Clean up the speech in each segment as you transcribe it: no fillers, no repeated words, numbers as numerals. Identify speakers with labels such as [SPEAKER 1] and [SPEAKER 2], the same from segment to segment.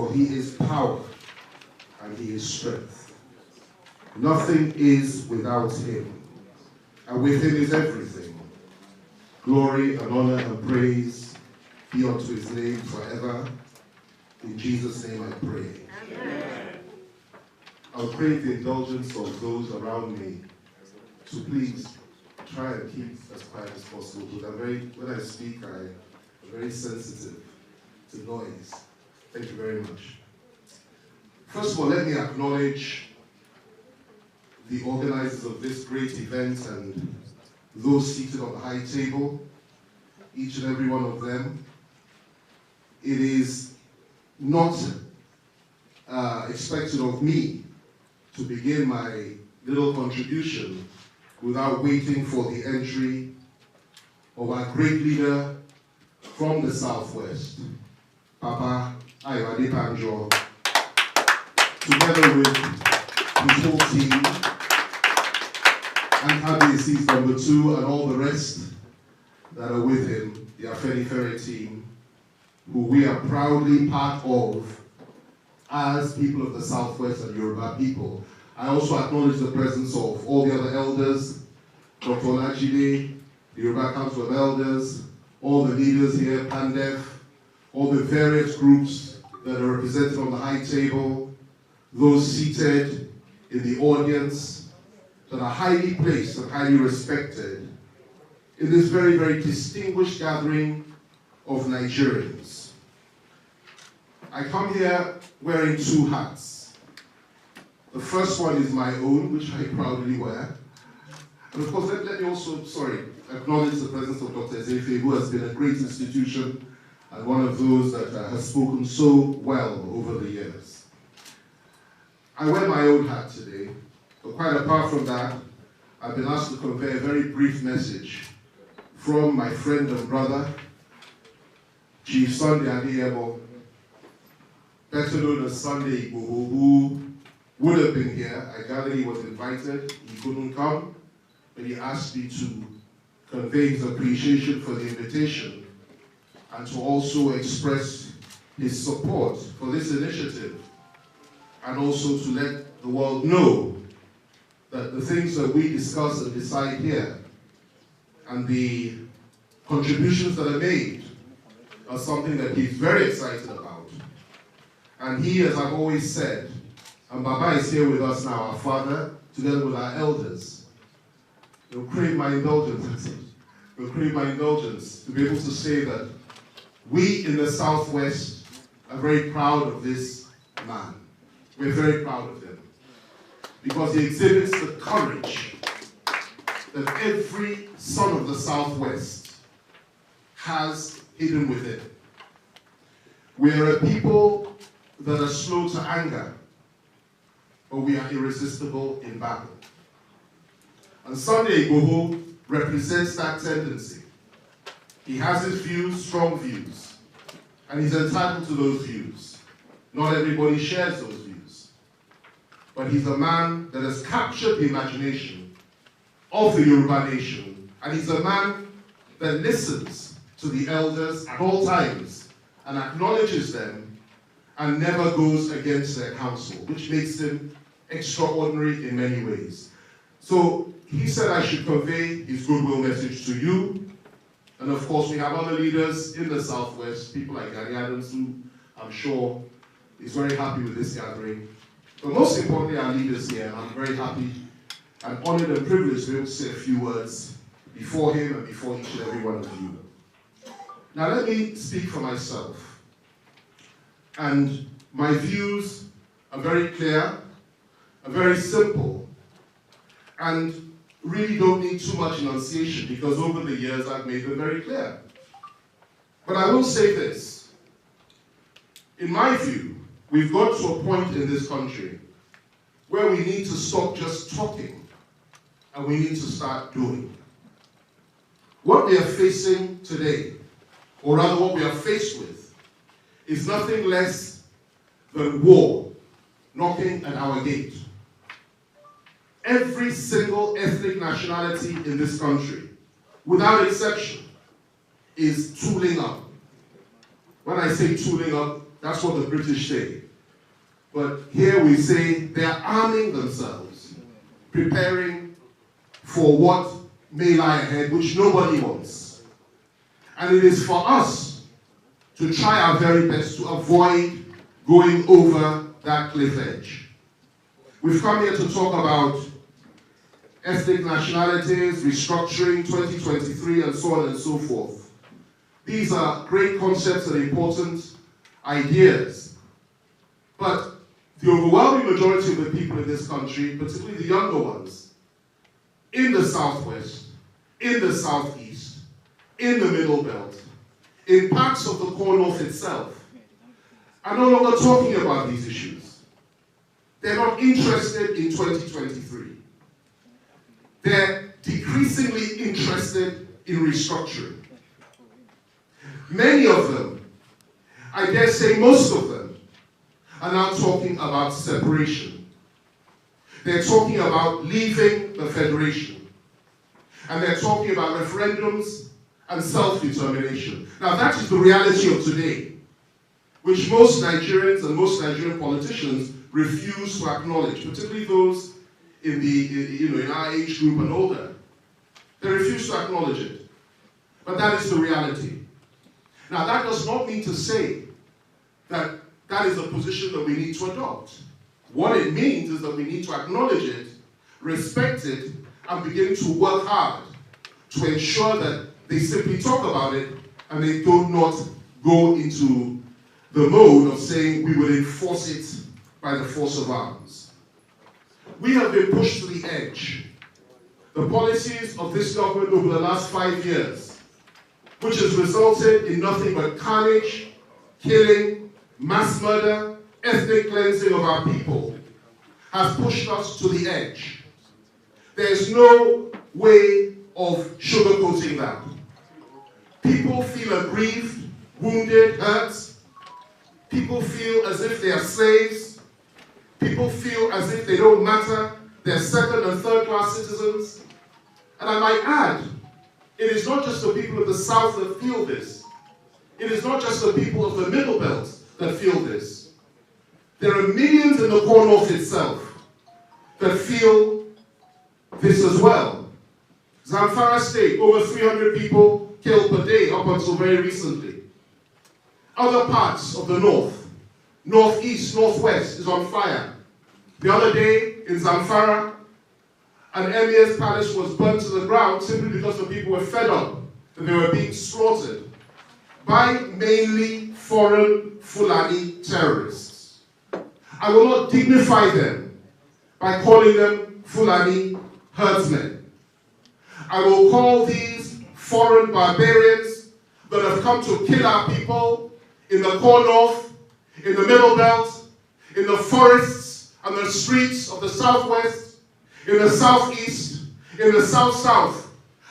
[SPEAKER 1] for he is power and he is strength. Nothing is without him, and with him is everything. Glory and honor and praise be unto his name forever. In Jesus' name I pray. Amen. I'll crave the indulgence of those around me to please try and keep as quiet as possible, because when I speak, I'm very sensitive to noise. Thank you very much. First of all, let me acknowledge the organizers of this great event and those seated on the high table, each and every one of them. It is not expected of me to begin my little contribution without waiting for the entry of our great leader from the Southwest, Papa Ayo Adebanjo, together with his whole team, and Kabiyesi's number 2 and all the rest that are with him, the Afenifere team, who we are proudly part of as people of the Southwest and Yoruba people. I also acknowledge the presence of all the other elders, Dr. Olajide, the Yoruba Council of Elders, all the leaders here, PANDEF, all the various groups that are represented on the high table, those seated in the audience that are highly placed and highly respected in this very, very distinguished gathering of Nigerians. I come here wearing 2 hats. The first one is my own, which I proudly wear. And of course, let me also, acknowledge the presence of Dr. Ezefe, who has been a great institution and one of those that has spoken so well over the years. I wear my own hat today, but quite apart from that, I've been asked to convey a very brief message from my friend and brother, Chief Sunday Adeyemo, better known as Sunday Igboho, who would have been here. I gather he was invited, he couldn't come, but he asked me to convey his appreciation for the invitation and to also express his support for this initiative, and also to let the world know that the things that we discuss and decide here and the contributions that are made are something that he's very excited about. And he, as I've always said, and Baba is here with us now, our father, together with our elders, they'll crave my indulgence. They'll crave my indulgence to be able to say that we in the Southwest are very proud of this man. We're very proud of him, because he exhibits the courage that every son of the Southwest has hidden within. We are a people that are slow to anger, but we are irresistible in battle. And Sunday Igboho represents that tendency. He has his views, strong views, and he's entitled to those views. Not everybody shares those views, but he's a man that has captured the imagination of the Yoruba nation, and he's a man that listens to the elders at all times and acknowledges them and never goes against their counsel, which makes him extraordinary in many ways. So he said I should convey his goodwill message to you. And of course, we have other leaders in the Southwest, people like Gani Adams, who I'm sure is very happy with this gathering. But most importantly, our leaders here, and I'm very happy and honored and privileged to be able to say a few words before him and before each and every one of you. Now let me speak for myself. And my views are very clear, are very simple, and really don't need too much enunciation, because over the years I've made them very clear. But I will say this. In my view, we've got to a point in this country where we need to stop just talking and we need to start doing. What we are facing today, or rather what we are faced with, is nothing less than war knocking at our gate. Every single ethnic nationality in this country, without exception, is tooling up. When I say tooling up, That's what the British say. But here we say they are arming themselves, preparing for what may lie ahead, which nobody wants. And it is for us to try our very best to avoid going over that cliff edge. We've come here to talk about ethnic nationalities, restructuring, 2023, and so on and so forth. These are great concepts and important ideas. But the overwhelming majority of the people in this country, particularly the younger ones, in the Southwest, in the Southeast, in the Middle Belt, in parts of the core North itself, are no longer talking about these issues. They're not interested in 2023. They're decreasingly interested in restructuring. Many of them, I dare say most of them, are now talking about separation. They're talking about leaving the Federation. And they're talking about referendums and self-determination. Now that is the reality of today, which most Nigerians and most Nigerian politicians refuse to acknowledge, particularly those in our age group and older. They refuse to acknowledge it. But that is the reality. Now that does not mean to say that that is a position that we need to adopt. What it means is that we need to acknowledge it, respect it, and begin to work hard to ensure that they simply talk about it and they do not go into the mode of saying we will enforce it by the force of arms. We have been pushed to the edge. The policies of this government over the last 5 years, which has resulted in nothing but carnage, killing, mass murder, ethnic cleansing of our people, has pushed us to the edge. There is no way of sugarcoating that. People feel aggrieved, wounded, hurt. People feel as if they are slaves. People feel as if they don't matter. They're second and third class citizens. And I might add, it is not just the people of the South that feel this. It is not just the people of the Middle Belt that feel this. There are millions in the core North itself that feel this as well. Zamfara State, over 300 people killed per day up until very recently. Other parts of the North, Northeast, Northwest is on fire. The other day in Zamfara, an emir's palace was burnt to the ground simply because the people were fed up and they were being slaughtered by mainly foreign Fulani terrorists. I will not dignify them by calling them Fulani herdsmen. I will call these foreign barbarians that have come to kill our people in the core North, in the Middle Belt, in the forests and the streets of the Southwest, in the Southeast, in the South-South.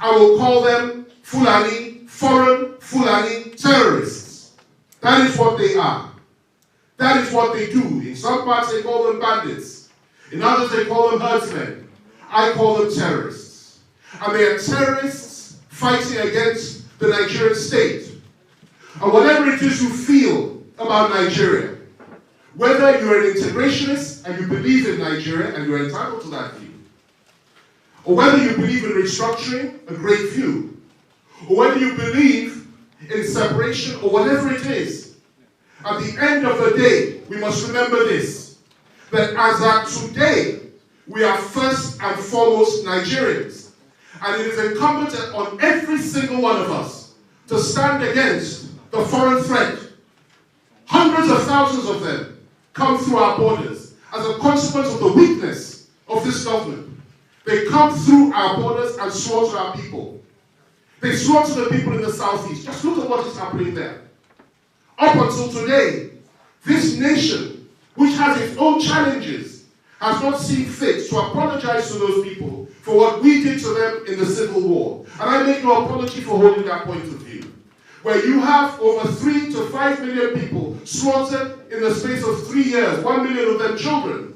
[SPEAKER 1] I will call them Fulani, foreign Fulani terrorists. That is what they are. That is what they do. In some parts they call them bandits. In others they call them herdsmen. I call them terrorists. And they are terrorists fighting against the Nigerian state. And whatever it is you feel about Nigeria, whether you're an integrationist and you believe in Nigeria and you're entitled to that view, or whether you believe in restructuring, a great view, or whether you believe in separation or whatever it is, at the end of the day, we must remember this, that as at today, we are first and foremost Nigerians. And it is incumbent on every single one of us to stand against the foreign threat. Hundreds of thousands of them come through our borders as a consequence of the weakness of this government. They come through our borders and slaughter our people. They slaughter the people in the Southeast. Just look at what is happening there. Up until today, this nation, which has its own challenges, has not seen fit to apologize to those people for what we did to them in the Civil War. And I make no apology for holding that point of view. Where you have over 3 to 5 million people slaughtered in the space of 3 years, 1 million of them children.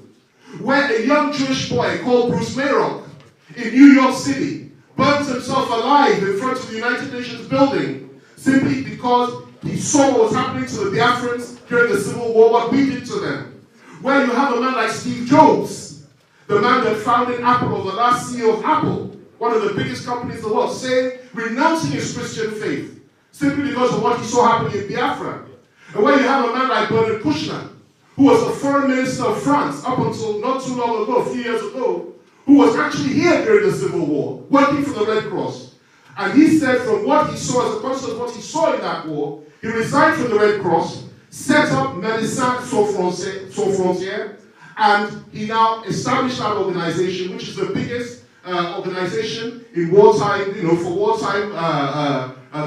[SPEAKER 1] Where a young Jewish boy called Bruce Mayrock in New York City burns himself alive in front of the United Nations building simply because He saw what was happening to the Biafrans during the Civil War, what we did to them. Where you have a man like Steve Jobs, the man that founded Apple, or the last CEO of Apple, one of the biggest companies in the world, saying, renouncing his Christian faith, simply because of what he saw happening in Biafra. And where you have a man like Bernard Kouchner, who was the foreign minister of France up until not too long ago, a few years ago, who was actually here during the Civil War, working for the Red Cross. And he said from what he saw, as a consequence of what he saw in that war, he resigned from the Red Cross, set up Médecins Sans Frontières, and he now established that organization, which is the biggest organization in wartime, for wartime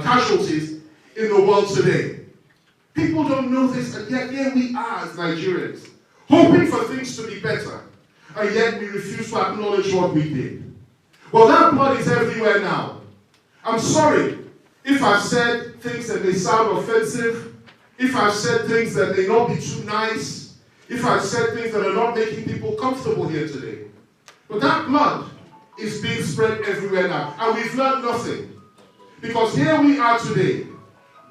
[SPEAKER 1] casualties in the world today. People don't know this, and yet here we are as Nigerians, hoping for things to be better, and yet we refuse to acknowledge what we did. Well, that blood is everywhere now. I'm sorry if I've said things that may sound offensive, if I've said things that may not be too nice, if I've said things that are not making people comfortable here today. But that blood is being spread everywhere now, and we've learned nothing. Because here we are today,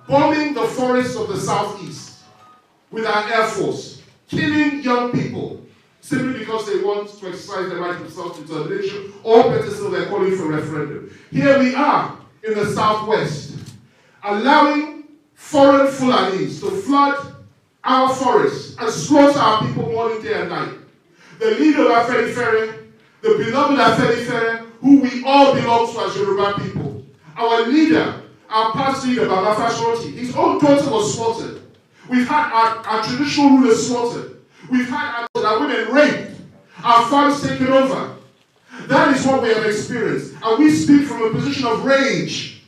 [SPEAKER 1] bombing the forests of the southeast with our Air Force, killing young people, simply because they want to exercise their right of self-determination, or better still, they're calling for a referendum. Here we are in the southwest, allowing foreign Fulanis to flood our forests and slaughter our people morning, day and night. The leader of Afenifere, the beloved Afenifere, who we all belong to as Yoruba people, our leader, our past leader, Baba Fashoroti, his own daughter was slaughtered. We've had our traditional rulers slaughtered. We've had our women raped, our farms taken over. That is what we have experienced. And we speak from a position of rage.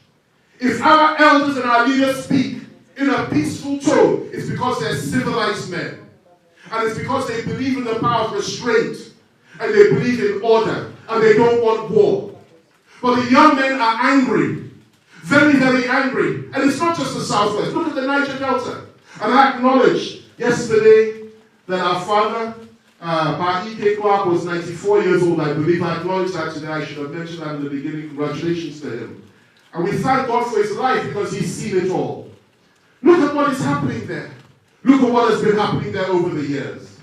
[SPEAKER 1] If our elders and our leaders speak in a peaceful tone, it's because they're civilized men. And it's because they believe in the power of restraint. And they believe in order. And they don't want war. But the young men are angry. Very, very angry. And it's not just the Southwest. Look at the Niger Delta. And I acknowledged yesterday that our father, Ike Clark, was 94 years old. I believe I acknowledged that today. I should have mentioned that in the beginning. Congratulations to him. And we thank God for his life because he's seen it all. Look at what is happening there. Look at what has been happening there over the years.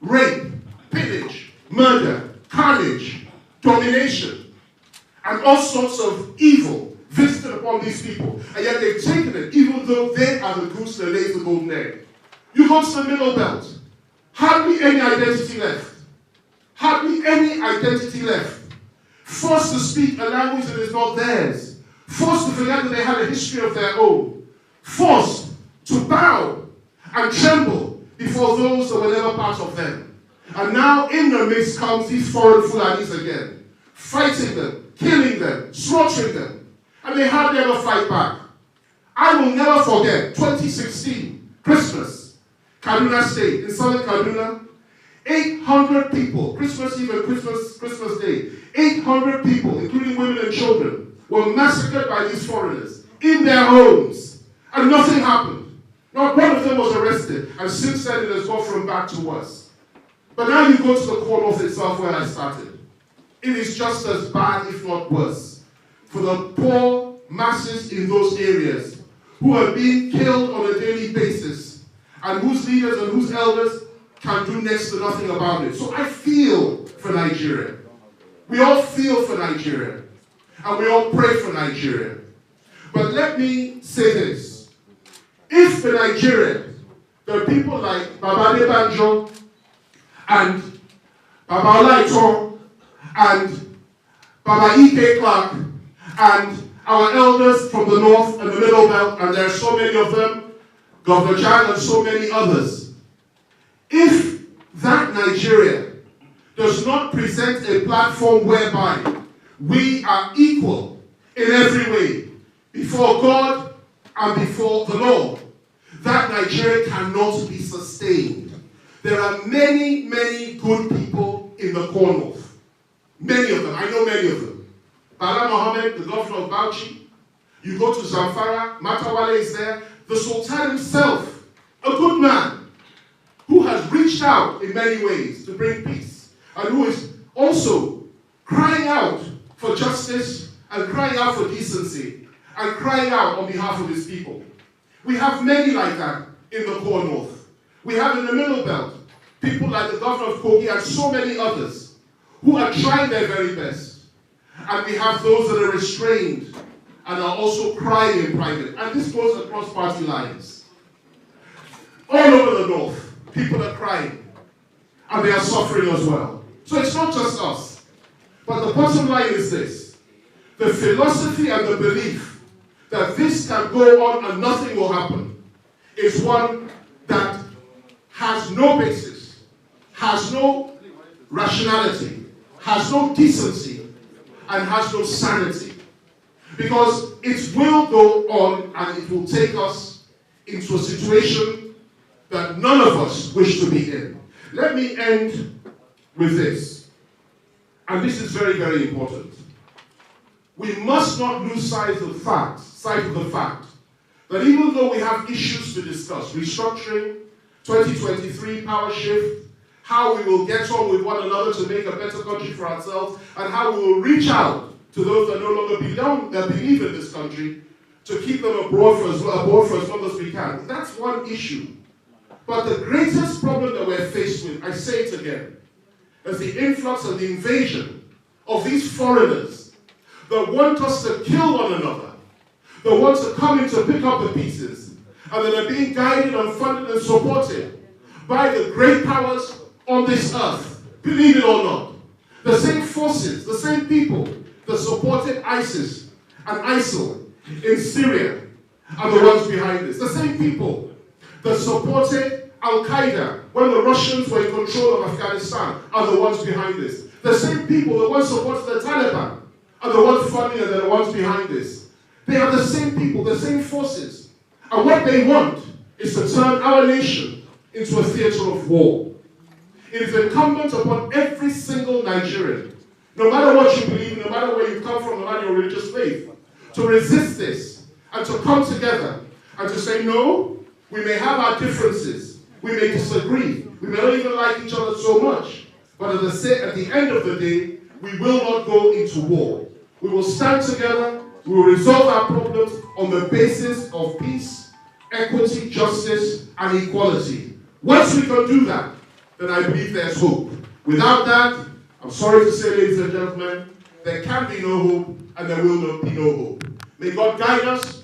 [SPEAKER 1] Rape, pillage, murder, carnage, domination, and all sorts of evil visited upon these people. And yet they've taken it, even though they are the goose that lays the golden egg. You go to the Middle Belt. Hardly any identity left. Hardly any identity left. Forced to speak a language that is not theirs. Forced to forget that they had a history of their own. Forced to bow and tremble before those that were never part of them. And now in the midst comes these foreign Fulanis again, fighting them, killing them, slaughtering them. And they hardly ever fight back. I will never forget 2016, Christmas, Kaduna State, in southern Kaduna, 800 people, Christmas Eve and Christmas Day, 800 people, including women and children, were massacred by these foreigners in their homes. And nothing happened. Not one of them was arrested. And since then, it has gone from bad to worse. But now you go to the Corn North itself where I started. It is just as bad, if not worse, for the poor masses in those areas who are being killed on a daily basis and whose leaders and whose elders can do next to nothing about it. So I feel for Nigeria. We all feel for Nigeria. And we all pray for Nigeria. But let me say this. If for Nigeria, there are people like Baba Adebanjo and Baba Olaito and Baba Ike Clark and our elders from the North and the Middle Belt, and there are so many of them, Governor Jan and so many others. If that Nigeria does not present a platform whereby we are equal in every way before God and before the law, that Nigeria cannot be sustained. There are many, many good people in the Corn North. Many of them. I know many of them. Bala Mohammed, the governor of Bauchi. You go to Zamfara, Matawale is there. The Sultan himself, a good man, who has reached out in many ways to bring peace, and who is also crying out for justice, and crying out for decency, and crying out on behalf of his people. We have many like that in the core north. We have in the middle belt people like the governor of Kogi and so many others who are trying their very best. And we have those that are restrained and are also crying in private. And this goes across party lines. All over the north, people are crying. And they are suffering as well. So it's not just us. But the bottom line is this. The philosophy and the belief that this can go on and nothing will happen is one that has no basis, has no rationality, has no decency, and has no sanity. Because it will go on and it will take us into a situation that none of us wish to be in. Let me end with this. And this is very, very important. We must not lose sight of the fact that even though we have issues to discuss, restructuring, 2023 power shift, how we will get on with one another to make a better country for ourselves, and how we will reach out to those that no longer believe in this country, to keep them abroad for as long as we can. That's one issue. But the greatest problem that we're faced with, I say it again, is the influx and the invasion of these foreigners that want us to kill one another, that want to come in to pick up the pieces, and that are being guided and funded and supported by the great powers on this earth, believe it or not. The same forces, the same people that supported ISIS and ISIL in Syria are the ones behind this. The same people that supported Al-Qaeda when the Russians were in control of Afghanistan are the ones behind this. The same people that once supported the Taliban are the ones funding and they're the ones behind this. They are the same people, the same forces. And what they want is to turn our nation into a theater of war. It is incumbent upon every single Nigerian, no matter what you believe in, no matter where you come from, no matter your religious faith, to resist this and to come together and to say, no, we may have our differences, we may disagree, we may not even like each other so much, but at the end of the day, we will not go into war. We will stand together, we will resolve our problems on the basis of peace, equity, justice, and equality. Once we can do that, then I believe there's hope. Without that, I'm sorry to say, ladies and gentlemen, there can be no hope and there will not be no hope. May God guide us.